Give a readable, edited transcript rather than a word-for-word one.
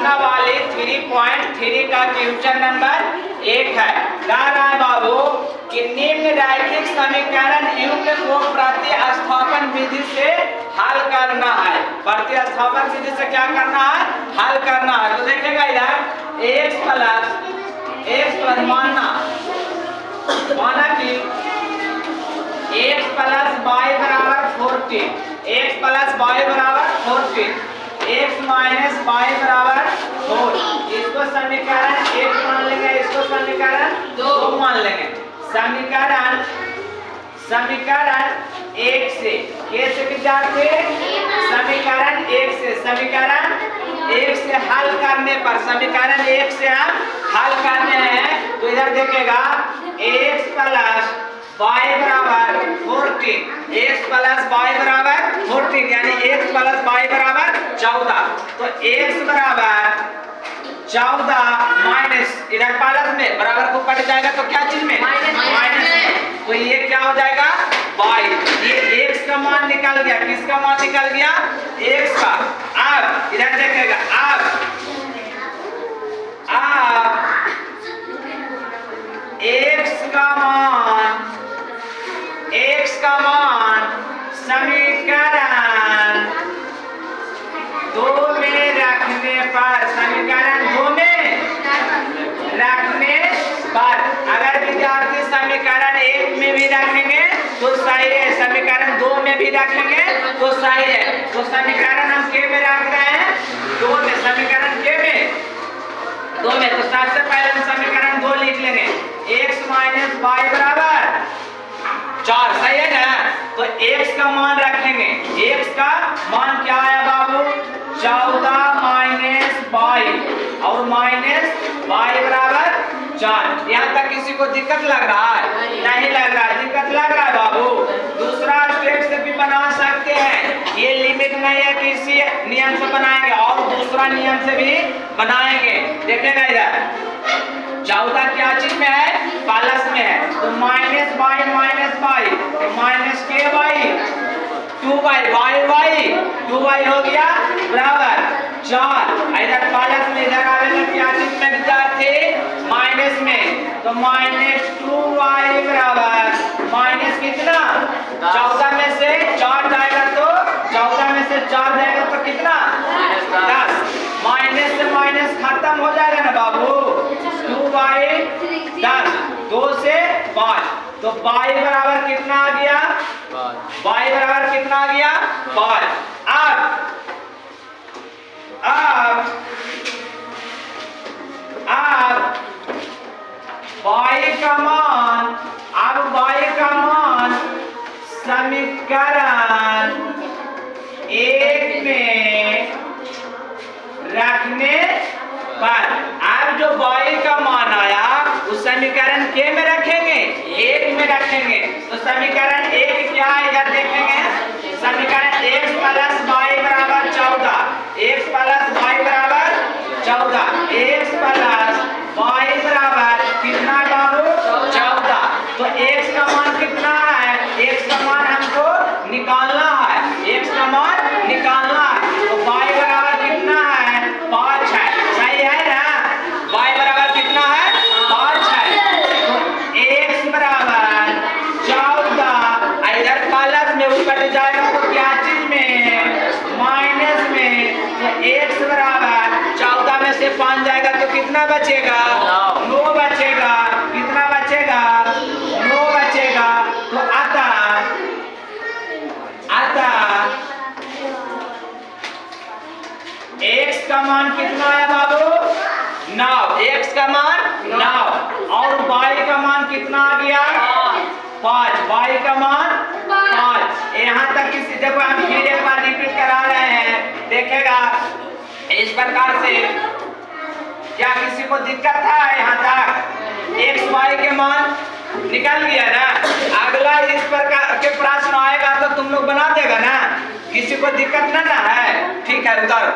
पहला वाली 3.3 का क्वेश्चन नंबर 1 है। कह रहा है बाबू कि निम्न रैखिक समीकरण युग्म को प्रतिस्थापन विधि से हल करना है। प्रतिस्थापन विधि से क्या करना है? हल करना है। तो देखिएगा इधर x प्लस माना कि x प्लस y बराबर 14, x प्लस y बराबर 14, x माइनस y बराबर 4। इसको समीकरण 1 मान लेंगे, इसको समीकरण 2 मान लेंगे। समीकरण 1 से कैसे विद्यार्थी? समीकरण 1 से हल करने पर, समीकरण 1 से हम हल करने हैं। तो इधर देखिएगा x प्लस y बराबर 14, x प्लस y बराबर 14 यानी x प्लस y बराबर 14। तो x बराबर 14 माइनस इधर प्लस में बराबर को कट जाएगा तो क्या चीज में? माइनस। तो ये क्या हो जाएगा? y। ये x का मान निकल गया। किसका मान निकल गया? x का। अब इधर देखिएगा, अब x का मान समीकरण 2 में रखने पर, समीकरण 2 में रखने पर, अगर विद्यार्थी समीकरण 1 में भी रखेंगे तो सही है, समीकरण 2 में भी रखेंगे तो सही है। तो समीकरण हम के में रख रहे हैं? 2 में। समीकरण के में 2 में। तो सबसे पहले हम समीकरण 2 लिख लेंगे, x माइनस y बराबर 4। सही है ना? तो x का मान रखेंगे। x का मान क्या है बाबू? 14 माइनस y और माइनस y बराबर 4। यहाँ तक किसी को दिक्कत लग रहा है? नहीं लग रहा है। दिक्कत लग रहा है बाबू? दूसरा स्टेप से भी बना सकते हैं। ये लिमिट नहीं है कि इसी नियम से बनाएंगे, और दूसरा नियम से भी बनाएंगे। देखिएगा इधर 14 क्या चीज में है? प्लस में है। तो माइनस y तो माइनस के y 2y हो गया बराबर 4। इधर प्लस में, इधर आवेगा क्या चीज में विद्यार्थी? माइनस में। तो माइनस 2y बराबर माइनस कितना? 14 में से 4 जाएगा तो 14 में से 4 जाएगा तो कितना? 10। माइनस से माइनस खत्म हो जाएगा ना बाबू? 2y 10, 2 से 5। तो y बराबर कितना आ गया? y बराबर कितना आ गया? 5। अब y का मान, अब y का मान समीकरण 1 में रखने पर, अब जो y का मान आया उस समीकरण के में रखेंगे? 1 में रखेंगे। तो समीकरण 1 क्या है? इधर देखेंगे समीकरण x प्लस y बराबर 14, x प्लस y बराबर 14, x प्लस y बराबर कितना बाबू? 14। तो x का मान कितना है? x का मान हमको निकालना है, x का मान निकालना है। तो y बराबर कितना है? 5 है। सही है ना? y बराबर कितना है? 5 है। तो x बराबर 14, इधर प्लस में ऊपर जाएगा तो क्या चीज में? माइनस में। तो x बराबर 14 में से 5 जाएगा तो कितना बचेगा? 9 बचेगा। कितना बचेगा? 9 बचेगा। तो अतः x का मान कितना है बाबू? 9। x का मान 9 और y का मान कितना आ गया? 5। y का मान 5। यहाँ तक किसी, देखो हम फिर एक बार रिपीट करा रहे हैं, देखेगा इस प्रकार से। क्या किसी को दिक्कत है? यहाँ तक x y के मान निकल गया ना? अगला इस प्रकार के प्रश्न आएगा तो तुम लोग बना देगा ना? किसी को दिक्कत ना है? ठीक है, उतारो।